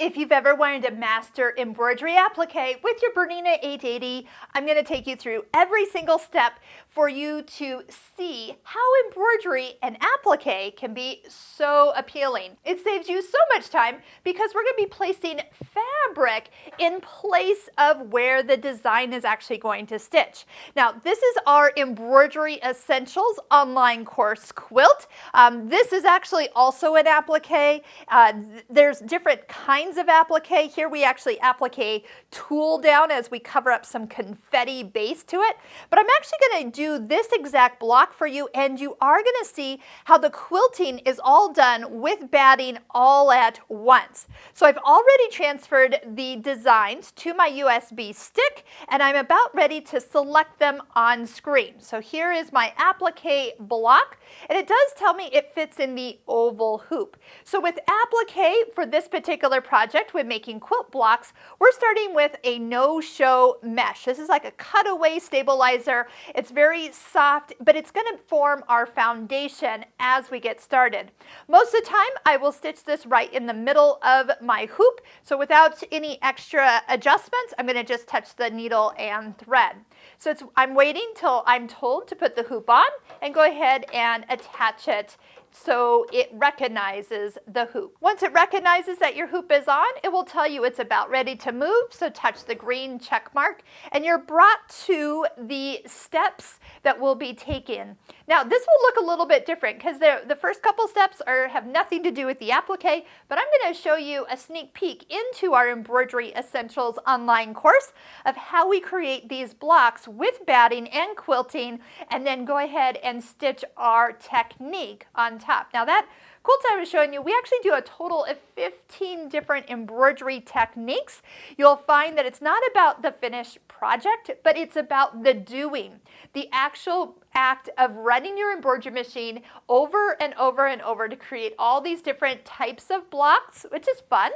If you've ever wanted to master embroidery applique with your Bernina 880, I'm going to take you through every single step for you to see how embroidery and applique can be so appealing. It saves you so much time because we're going to be placing fabric in place of where the design is actually going to stitch. Now, this is our Embroidery Essentials online course quilt. This is actually also an applique. There's different kinds of applique. Here we actually applique tool down as we cover up some confetti base to it. But I'm actually going to do this exact block for you, and you are going to see how the quilting is all done with batting all at once. So I've already transferred the designs to my USB stick, and I'm about ready to select them on screen. So here is my applique block, and it does tell me it fits in the oval hoop. So with applique for this particular project with making quilt blocks, we're starting with a no-show mesh. This is like a cutaway stabilizer. It's very soft, but it's going to form our foundation as we get started. Most of the time, I will stitch this right in the middle of my hoop. So without any extra adjustments, I'm going to just touch the needle and thread. So I'm waiting till I'm told to put the hoop on and go ahead and attach it so it recognizes the hoop. Once it recognizes that your hoop is on, it will tell you it's about ready to move, so touch the green check mark, and you're brought to the steps that will be taken. Now, this will look a little bit different because the first couple steps have nothing to do with the applique, but I'm going to show you a sneak peek into our Embroidery Essentials online course of how we create these blocks with batting and quilting, and then go ahead and stitch our technique on top. Now that quilt I was showing you, we actually do a total of 15 different embroidery techniques. You'll find that it's not about the finished project, but it's about the doing. The actual act of running your embroidery machine over and over and over to create all these different types of blocks, which is fun.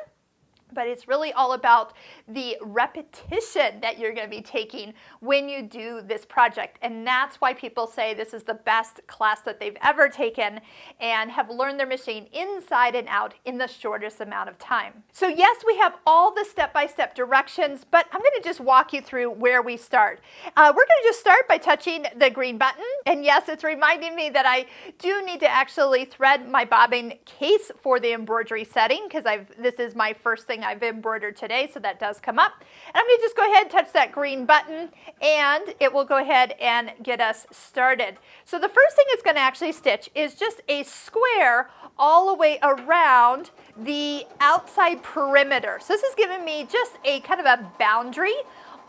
But it's really all about the repetition that you're going to be taking when you do this project. And that's why people say this is the best class that they've ever taken and have learned their machine inside and out in the shortest amount of time. So yes, we have all the step-by-step directions, but I'm going to just walk you through where we start. We're going to just start by touching the green button. And yes, it's reminding me that I do need to actually thread my bobbin case for the embroidery setting because this is my first thing I've embroidered today, so that does come up. And I'm going to just go ahead and touch that green button, and it will go ahead and get us started. So the first thing it's going to actually stitch is just a square all the way around the outside perimeter. So this is giving me just a kind of a boundary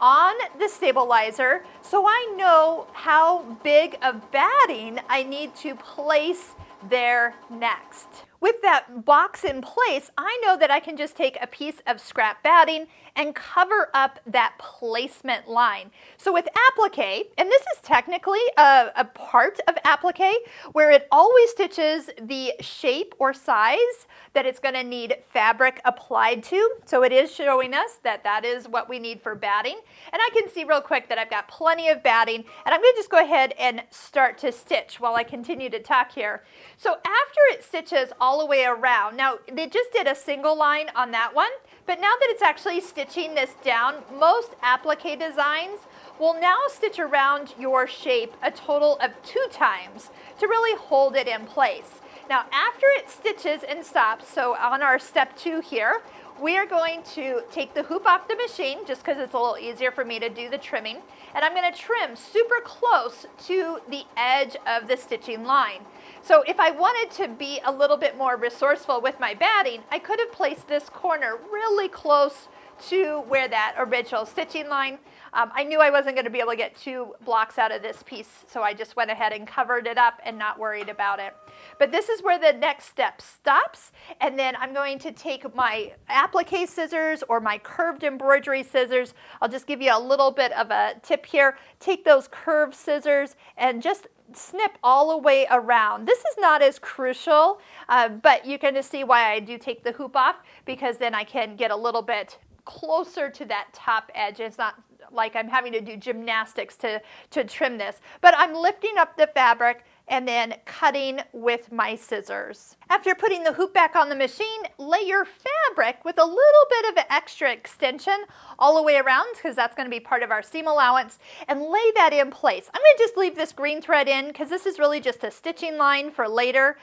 on the stabilizer, so I know how big of batting I need to place there next. With that box in place, I know that I can just take a piece of scrap batting and cover up that placement line. So with applique, and this is technically a part of applique where it always stitches the shape or size that it's going to need fabric applied to. So it is showing us that that is what we need for batting. And I can see real quick that I've got plenty of batting, and I'm going to just go ahead and start to stitch while I continue to tack here. So after it stitches all the way around, now they just did a single line on that one, but now that it's actually stitching this down, most applique designs will now stitch around your shape a total of 2 times to really hold it in place. Now after it stitches and stops, so on our step 2 here, we are going to take the hoop off the machine just because it's a little easier for me to do the trimming, and I'm going to trim super close to the edge of the stitching line. So if I wanted to be a little bit more resourceful with my batting, I could have placed this corner really close to where that original stitching line. I knew I wasn't going to be able to get 2 blocks out of this piece, so I just went ahead and covered it up and not worried about it. But this is where the next step stops, and then I'm going to take my applique scissors or my curved embroidery scissors. I'll just give you a little bit of a tip here. Take those curved scissors and just snip all the way around. This is not as crucial, but you can just see why I do take the hoop off, because then I can get a little bit closer to that top edge. It's not like I'm having to do gymnastics to trim this, but I'm lifting up the fabric, and then cutting with my scissors. After putting the hoop back on the machine, lay your fabric with a little bit of extra extension all the way around, because that's going to be part of our seam allowance, and lay that in place. I'm going to just leave this green thread in because this is really just a stitching line for later.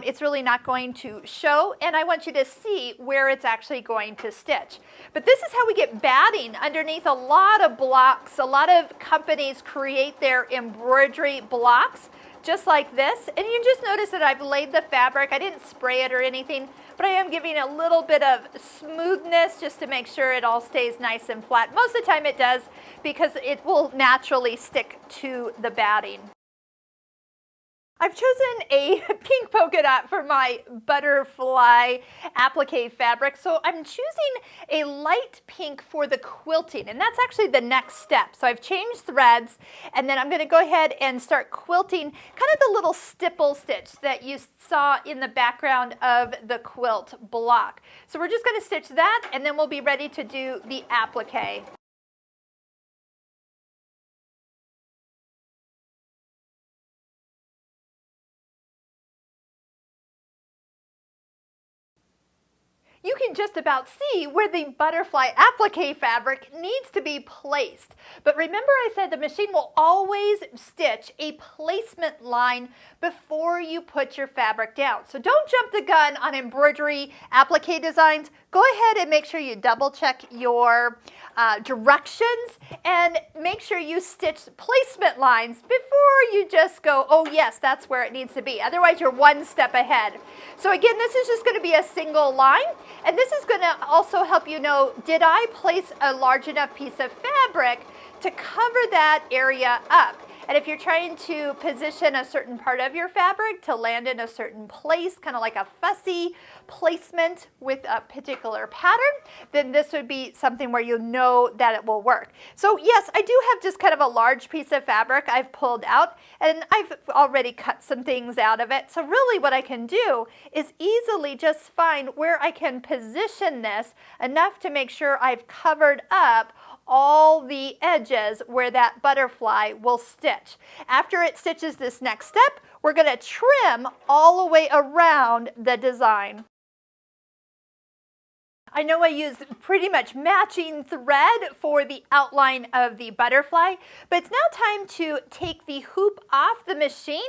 It's really not going to show, and I want you to see where it's actually going to stitch. But this is how we get batting underneath a lot of blocks. A lot of companies create their embroidery blocks just like this, and you just notice that I've laid the fabric. I didn't spray it or anything, but I am giving a little bit of smoothness just to make sure it all stays nice and flat. Most of the time it does, because it will naturally stick to the batting. I've chosen a pink polka dot for my butterfly applique fabric, so I'm choosing a light pink for the quilting, and that's actually the next step. So I've changed threads, and then I'm going to go ahead and start quilting kind of the little stipple stitch that you saw in the background of the quilt block. So we're just going to stitch that, and then we'll be ready to do the applique. You can just about see where the butterfly applique fabric needs to be placed. But remember, I said the machine will always stitch a placement line before you put your fabric down. So don't jump the gun on embroidery applique designs. Go ahead and make sure you double check your directions, and make sure you stitch placement lines before you just go, oh yes, that's where it needs to be. Otherwise, you're one step ahead. So again, this is just going to be a single line, and this is going to also help you know, did I place a large enough piece of fabric to cover that area up? And if you're trying to position a certain part of your fabric to land in a certain place, kind of like a fussy placement with a particular pattern, then this would be something where you know that it will work. So yes, I do have just kind of a large piece of fabric I've pulled out, and I've already cut some things out of it. So really what I can do is easily just find where I can position this enough to make sure I've covered up all the edges where that butterfly will stitch. After it stitches this next step, we're going to trim all the way around the design. I know I used pretty much matching thread for the outline of the butterfly, but it's now time to take the hoop off the machine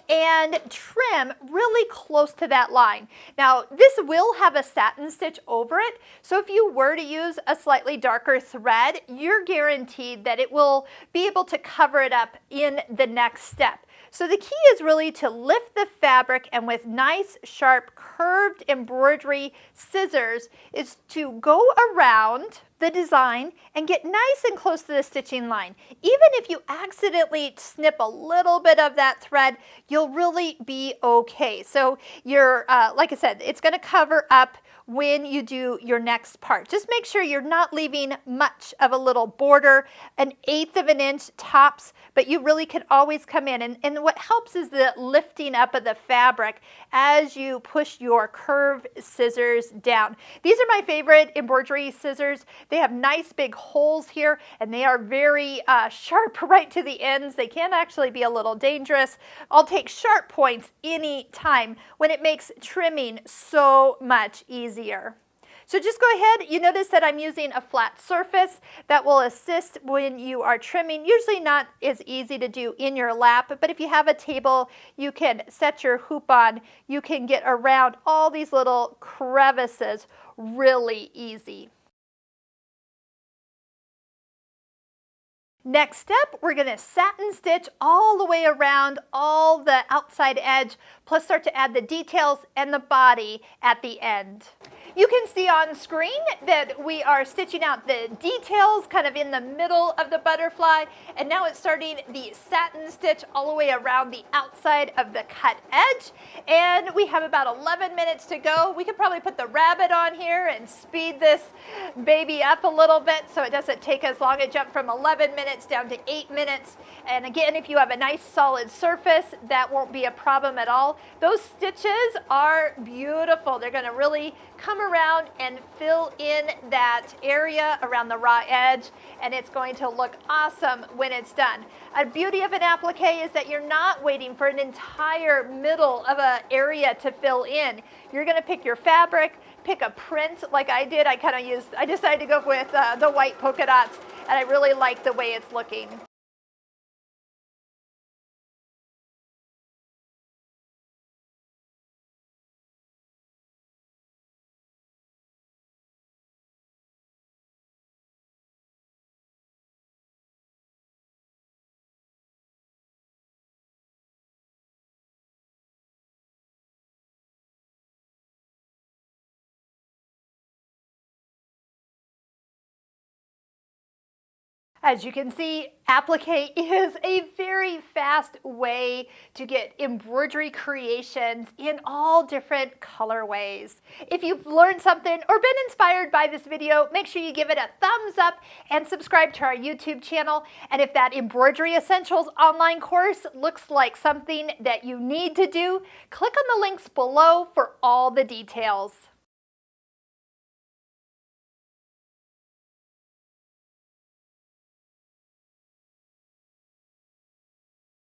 and trim really close to that line. Now, this will have a satin stitch over it, so if you were to use a slightly darker thread, you're guaranteed that it will be able to cover it up in the next step. So the key is really to lift the fabric, and with nice, sharp, curved embroidery scissors is to go around the design and get nice and close to the stitching line. Even if you accidentally snip a little bit of that thread, you'll really be okay. So you're, like I said, it's going to cover up when you do your next part. Just make sure you're not leaving much of a little border, 1/8 of an inch tops, but you really can always come in. And what helps is the lifting up of the fabric as you push your curved scissors down. These are my favorite embroidery scissors. They have nice big holes here, and they are very sharp right to the ends. They can actually be a little dangerous. I'll take sharp points any time when it makes trimming so much easier. So just go ahead. You notice that I'm using a flat surface that will assist when you are trimming. Usually not as easy to do in your lap, but if you have a table you can set your hoop on, you can get around all these little crevices really easy. Next step, we're going to satin stitch all the way around all the outside edge, plus start to add the details and the body at the end. You can see on screen that we are stitching out the details kind of in the middle of the butterfly, and now it's starting the satin stitch all the way around the outside of the cut edge, and we have about 11 minutes to go. We could probably put the rabbit on here and speed this baby up a little bit so it doesn't take as long. It jumped from 11 minutes down to 8 minutes, and again, if you have a nice solid surface, that won't be a problem at all. Those stitches are beautiful. They're going to really come around and fill in that area around the raw edge, and it's going to look awesome when it's done. A beauty of an applique is that you're not waiting for an entire middle of an area to fill in. You're going to pick your fabric, pick a print like I did. I decided to go with the white polka dots, and I really like the way it's looking. As you can see, applique is a very fast way to get embroidery creations in all different colorways. If you've learned something or been inspired by this video, make sure you give it a thumbs up and subscribe to our YouTube channel. And if that Embroidery Essentials online course looks like something that you need to do, click on the links below for all the details.